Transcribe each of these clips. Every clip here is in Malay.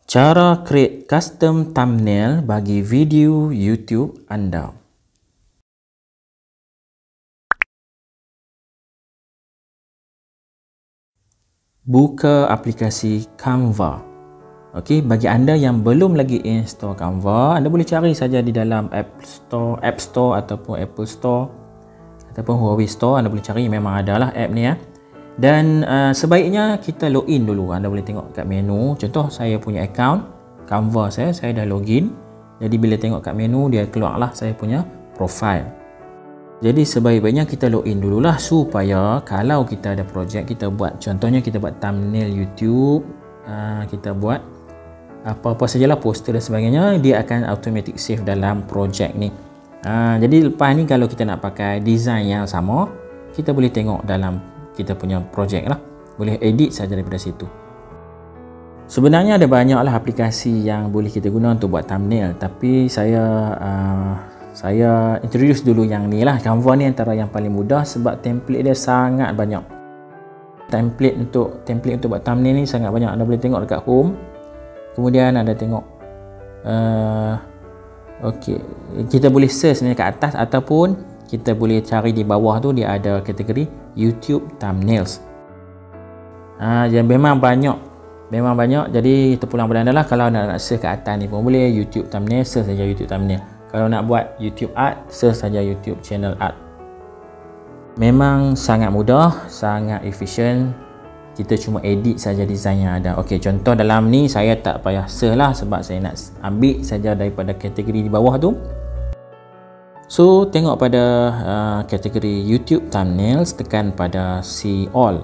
Cara create custom thumbnail bagi video YouTube anda. Buka aplikasi Canva. Okey, bagi anda yang belum lagi install Canva, anda boleh cari saja di dalam App Store ataupun Apple Store ataupun Huawei Store. Anda boleh cari, memang adalah app ni ya. Dan sebaiknya kita login dulu. Anda boleh tengok kat menu. Contoh saya punya account Canva saya dah login. Jadi bila tengok kat menu, dia keluarlah saya punya profile. Jadi sebaik-baiknya kita login dululah supaya kalau kita ada projek kita buat, contohnya kita buat thumbnail YouTube, kita buat apa-apa sajalah, poster dan sebagainya, dia akan automatic save dalam projek ni. Jadi lepas ni kalau kita nak pakai design yang sama, kita boleh tengok dalam kita punya projek lah, boleh edit saja daripada situ. Sebenarnya ada banyaklah aplikasi yang boleh kita guna untuk buat thumbnail, tapi saya introduce dulu yang ni lah. Canva ni antara yang paling mudah sebab template dia sangat banyak. Template untuk buat thumbnail ni sangat banyak. Anda boleh tengok dekat home, kemudian anda tengok okey, kita boleh search ni kat atas ataupun kita boleh cari di bawah tu, dia ada kategori YouTube thumbnails. Yang memang banyak. Jadi terpulang pada anda lah. Kalau nak search kat atas ni pun boleh YouTube thumbnail, search saja YouTube thumbnail. Kalau nak buat YouTube art, search saja YouTube channel art. Memang sangat mudah, sangat efisien. Kita cuma edit saja design yang ada. Okey, contoh dalam ni saya tak payah search lah sebab saya nak ambil saja daripada kategori di bawah tu. So tengok pada kategori YouTube thumbnails, tekan pada see all.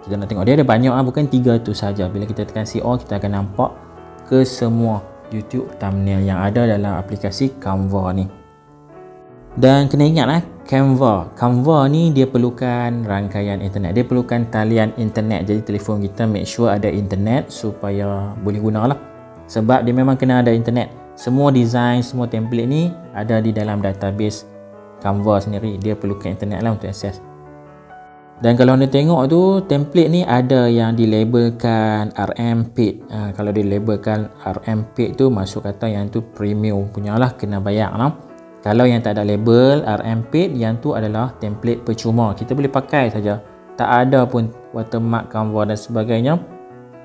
Kita nak tengok dia ada banyak, bukan 3 tu saja. Bila kita tekan see all, kita akan nampak ke semua YouTube thumbnail yang ada dalam aplikasi Canva ni. Dan kena ingat Canva ni dia perlukan rangkaian internet, dia perlukan talian internet. Jadi telefon kita make sure ada internet supaya boleh gunalah. Sebab dia memang kena ada internet. Semua design, semua template ni ada di dalam database Canva sendiri. Dia perlukan internet lah untuk akses. Dan kalau anda tengok tu, template ni ada yang dilabelkan RM paid. Kalau dilabelkan RM paid tu, masuk kata yang tu premium punya lah, kena bayar lah. Kalau yang tak ada label RM paid, yang tu adalah template percuma, kita boleh pakai saja, tak ada pun watermark Canva dan sebagainya.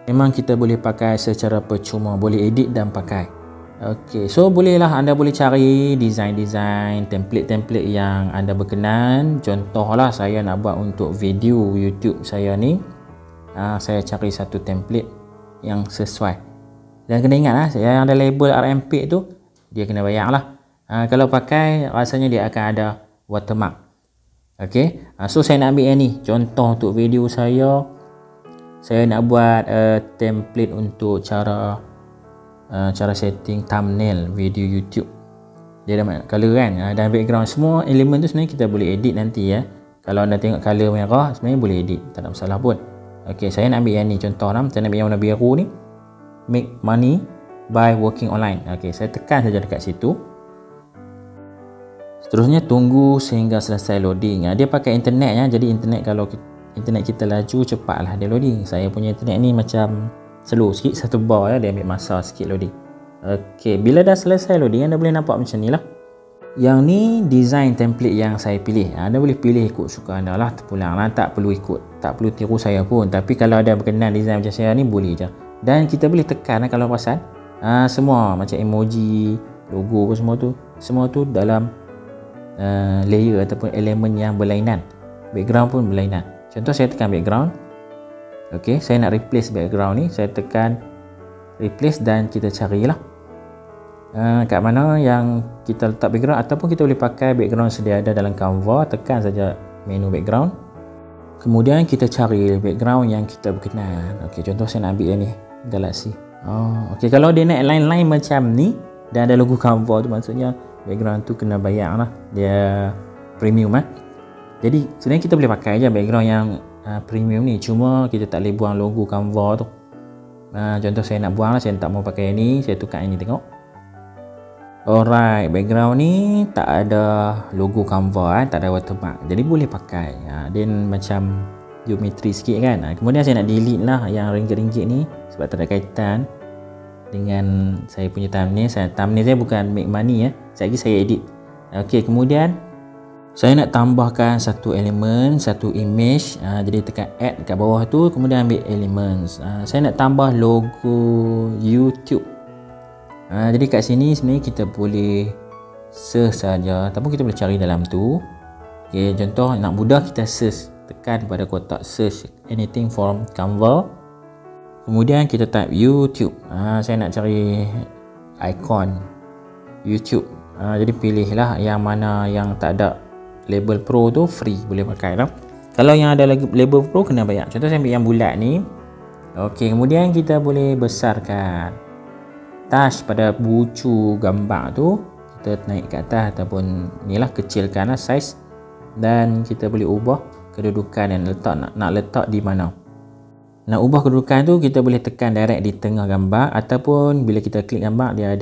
Memang kita boleh pakai secara percuma, boleh edit dan pakai. Okey, so bolehlah anda boleh cari design-design, template-template yang anda berkenan. Contohlah saya nak buat untuk video YouTube saya ni, saya cari satu template yang sesuai. Dan kena ingat lah, yang ada label RM paid tu, dia kena bayar lah. Kalau pakai, rasanya dia akan ada watermark. Okey, so saya nak ambil yang ni, contoh untuk video saya nak buat template untuk cara setting thumbnail video YouTube. Dia ada banyak color kan, dan background, semua elemen tu sebenarnya kita boleh edit nanti ya. Kalau anda tengok color merah, sebenarnya boleh edit, tak ada masalah pun. Okey, saya nak ambil yang ni, contoh lah, saya nak ambil yang warna biru ni, make money by working online. Okey, saya tekan saja dekat situ. Seterusnya tunggu sehingga selesai loading. Dia pakai internet ya, jadi internet, kalau internet kita laju, cepatlah dia loading. Saya punya internet ni macam slow sikit, satu bar ya, dia ambil masa sikit loading. Okey, bila dah selesai loading, anda boleh nampak macam ni lah. Yang ni design template yang saya pilih. Anda boleh pilih ikut suka anda lah, terpulang lah, tak perlu tiru saya pun. Tapi kalau ada berkenan design macam saya ni, boleh je. Dan kita boleh tekan kalau perasan, semua macam emoji, logo apa semua tu dalam layer ataupun elemen yang berlainan. Background pun berlainan. Contoh saya tekan background. Okey, saya nak replace background ni, saya tekan replace dan kita carilah kat mana yang kita letak background, ataupun kita boleh pakai background sedia ada dalam Canva. Tekan saja menu background, kemudian kita cari background yang kita berkenan. Okey, contoh saya nak ambil yang ni, Galaxy. Okey, kalau dia nak line-line macam ni dan ada logo Canva tu, maksudnya background tu kena bayar lah, dia premium Jadi sebenarnya kita boleh pakai je background yang premium ni, cuma kita tak boleh buang logo Canva tu. Contoh saya nak buang lah, saya tak mau pakai ni, saya tukar ini, tengok. Alright, background ni tak ada logo Canva, tak ada watermark, jadi boleh pakai. Dia macam geometri sikit kan. Kemudian saya nak delete lah yang ringgit-ringgit ni sebab tak ada kaitan. dengan saya punya thumbnail. Thumbnail saya bukan make money ya. Sekejap lagi saya edit. Okey, kemudian saya nak tambahkan satu elemen, satu image. Jadi tekan add dekat bawah tu, kemudian ambil elements. Saya nak tambah logo YouTube. Jadi kat sini sebenarnya kita boleh search saja ataupun kita boleh cari dalam tu. Okey, contoh nak mudah kita search, tekan pada kotak search anything from Canva. Kemudian kita type YouTube. Saya nak cari ikon YouTube. Jadi pilihlah yang mana yang tak ada label pro tu, free boleh pakai lah. Kalau yang ada label pro kena bayar. Contoh saya ambil yang bulat ni. Okey, kemudian kita boleh besarkan touch pada bucu gambar tu. Kita naik ke atas ataupun inilah kecilkan lah size, dan kita boleh ubah kedudukan dan letak nak letak di mana. Nak ubah kedudukan tu kita boleh tekan direct di tengah gambar, ataupun bila kita klik gambar dia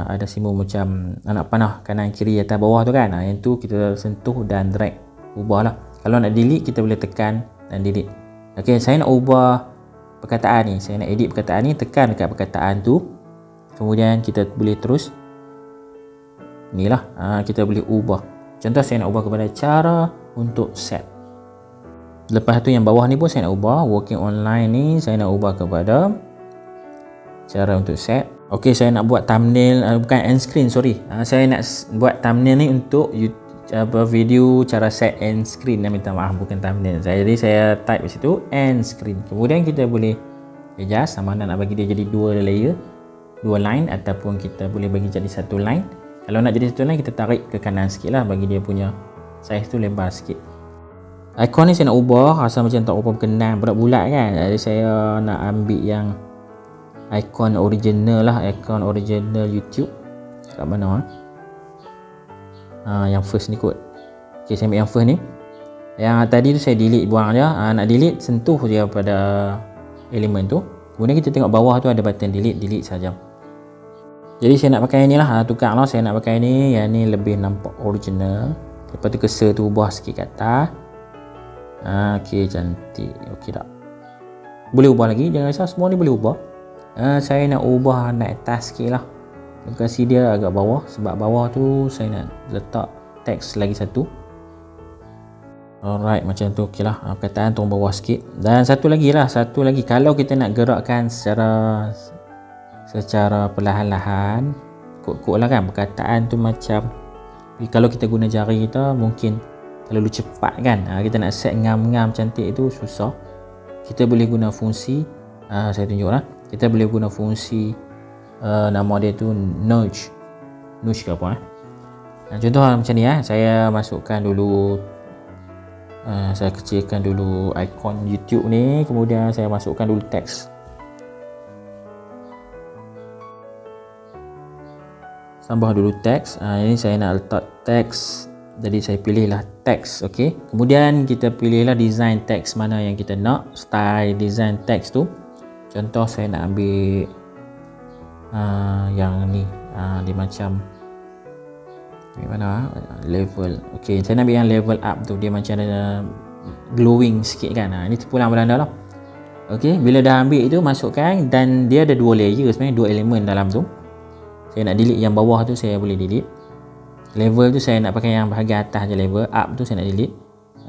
ada simbol macam anak panah kanan kiri atas bawah tu kan. Yang tu kita sentuh dan drag ubahlah. Kalau nak delete kita boleh tekan dan delete. Okey, saya nak ubah perkataan ni, saya nak edit perkataan ni, tekan dekat perkataan tu. Kemudian kita boleh terus inilah kita boleh ubah. Contoh saya nak ubah kepada cara untuk set. Lepas tu yang bawah ni pun saya nak ubah, working online ni saya nak ubah kepada cara untuk set. Okey, saya nak buat thumbnail, bukan end screen, sorry. Saya nak buat thumbnail ni untuk video cara set end screen. Minta maaf, bukan thumbnail. Jadi saya type di situ end screen. Kemudian kita boleh adjust sama nak bagi dia jadi dua layer, dua line, ataupun kita boleh bagi jadi satu line. Kalau nak jadi satu line kita tarik ke kanan sikit lah, bagi dia punya size tu lebar sikit. Ikon ni saya nak ubah rasa macam tak ubah berkenan, bulat-bulat kan. Jadi saya nak ambil yang ikon original lah, ikon original YouTube. Kat mana yang first ni kot. Okey, saya ambil yang first ni. Yang tadi tu saya delete, buang je. Nak delete sentuh je pada elemen tu. Kemudian kita tengok bawah tu ada button delete saja. Jadi saya nak pakai ni lah, tukar lah. Saya nak pakai ni, yang ni lebih nampak original. Lepas tu cursor tu ubah sikit kat atas. Okey, cantik. Okey tak? Boleh ubah lagi, jangan risau, semua ni boleh ubah. Saya nak ubah naik atas sikit lah. Lokasi dia agak bawah, sebab bawah tu saya nak letak teks lagi satu. Alright, macam tu. Okey lah, perkataan turun bawah sikit. Dan satu lagi kalau kita nak gerakkan secara perlahan-lahan, kod-kod lah kan, perkataan tu macam kalau kita guna jari kita mungkin terlalu cepat kan. Kita nak set ngam-ngam cantik itu susah. Kita boleh guna fungsi, saya tunjuk lah, kita boleh guna fungsi nama dia tu nudge ke apa contoh macam ni saya masukkan dulu, saya kecilkan dulu ikon YouTube ni, kemudian saya masukkan dulu teks. Tambah dulu teks. Ini saya nak letak teks, jadi saya pilihlah teks. Okey, kemudian kita pilihlah design teks mana yang kita nak, style design teks tu. Contoh saya nak ambil yang ni, dia macam mana level. Okey, saya nak ambil yang level up tu, dia macam ada glowing sikit kan. Ini terpulang Belanda lah. Okey, bila dah ambil itu masukkan, dan dia ada dua layer sebenarnya, dua elemen dalam tu. Saya nak delete yang bawah tu, saya boleh delete. Level tu saya nak pakai yang bahagian atas je, level up tu saya nak delete.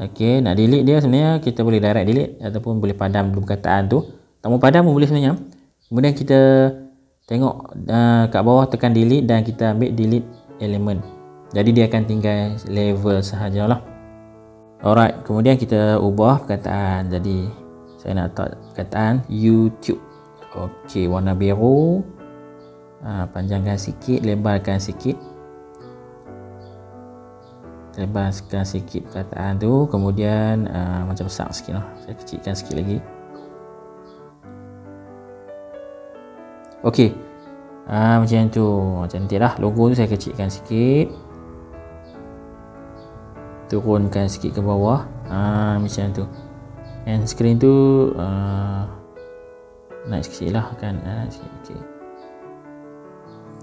Okey, nak delete dia sebenarnya kita boleh direct delete ataupun boleh padam dulu perkataan tu. Tak mau padam pun boleh sebenarnya. Kemudian kita tengok kat bawah, tekan delete dan kita ambil delete element. Jadi dia akan tinggal level sahajalah. Alright, kemudian kita ubah perkataan. Jadi saya nak letak perkataan YouTube. Okey, warna biru. Panjangkan sikit, lebarkan sikit. Lebarkan sikit perkataan tu, kemudian macam besar sikit lah, saya kecilkan sikit lagi. Okey, macam tu, cantik lah. Logo tu saya kecilkan sikit, turunkan sikit ke bawah, macam tu. End screen tu naik sikit lah kan, sikit. Okey.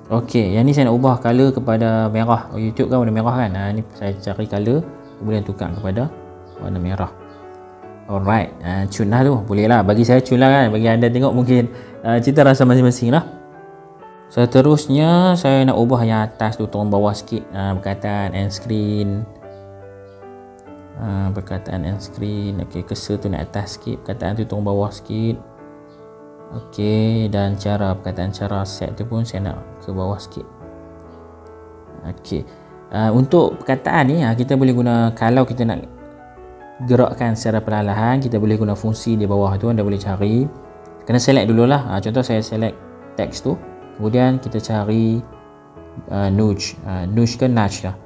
Okey, yang ni saya nak ubah color kepada merah. YouTube kan warna merah kan. Ni saya cari color, kemudian tukar kepada warna merah. Alright, cun lah tu. Boleh lah, bagi saya cun lah kan. Bagi anda tengok mungkin cita rasa masing-masing lah. Seterusnya saya nak ubah yang atas tu turun bawah sikit, perkataan end screen. Perkataan end screen. Okey, cursor tu naik atas sikit, perkataan tu turun bawah sikit. Okey, dan perkataan cara set tu pun saya nak ke bawah sikit. Okey. Untuk perkataan ni kita boleh guna, kalau kita nak gerakkan secara perlahan, kita boleh guna fungsi di bawah tu. Anda boleh cari, kena select dululah. Contoh saya select teks tu, kemudian kita cari nudge ke nudge lah.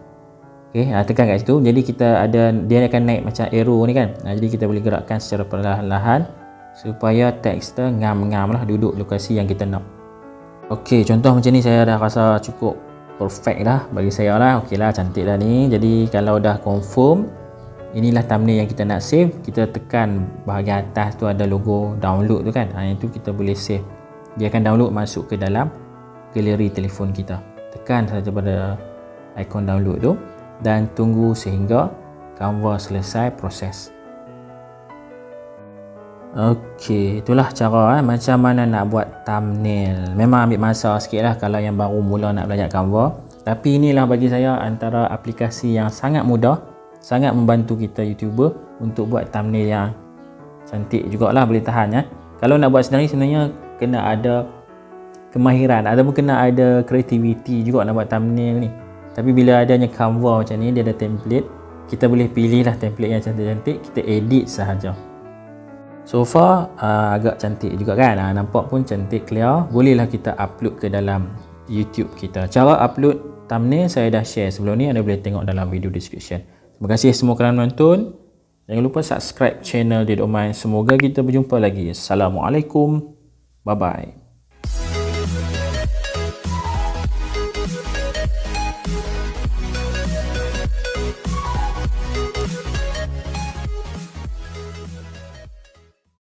Okey, tekan kat situ. Jadi kita ada, dia akan naik macam arrow ni kan. Jadi kita boleh gerakkan secara perlahan-lahan supaya teks tu ngam-ngam lah, duduk lokasi yang kita nak. Okey, contoh macam ni saya dah rasa cukup perfect dah bagi saya lah. Okey lah, cantik dah ni. Jadi kalau dah confirm, inilah thumbnail yang kita nak save. Kita tekan bahagian atas tu ada logo download tu kan. Itu kita boleh save. Dia akan download masuk ke dalam galeri telefon kita. Tekan saja pada ikon download tu dan tunggu sehingga Canva selesai proses. Okey, itulah cara macam mana nak buat thumbnail. Memang ambil masa sikit lah kalau yang baru mula nak belajar Canva. Tapi inilah bagi saya antara aplikasi yang sangat mudah, sangat membantu kita YouTuber untuk buat thumbnail yang cantik jugalah, boleh tahan ya. Kalau nak buat sendiri sebenarnya kena ada kemahiran ataupun kena ada kreativiti juga nak buat thumbnail ni. Tapi bila adanya Canva macam ni, dia ada template, kita boleh pilih lah template yang cantik-cantik, kita edit sahaja. So far agak cantik juga kan, nampak pun cantik, clear. Bolehlah kita upload ke dalam YouTube kita. Cara upload thumbnail saya dah share sebelum ni, anda boleh tengok dalam video description. Terima kasih semua kerana menonton. Jangan lupa subscribe channel Dead Mind. Semoga kita berjumpa lagi. Assalamualaikum. Bye bye.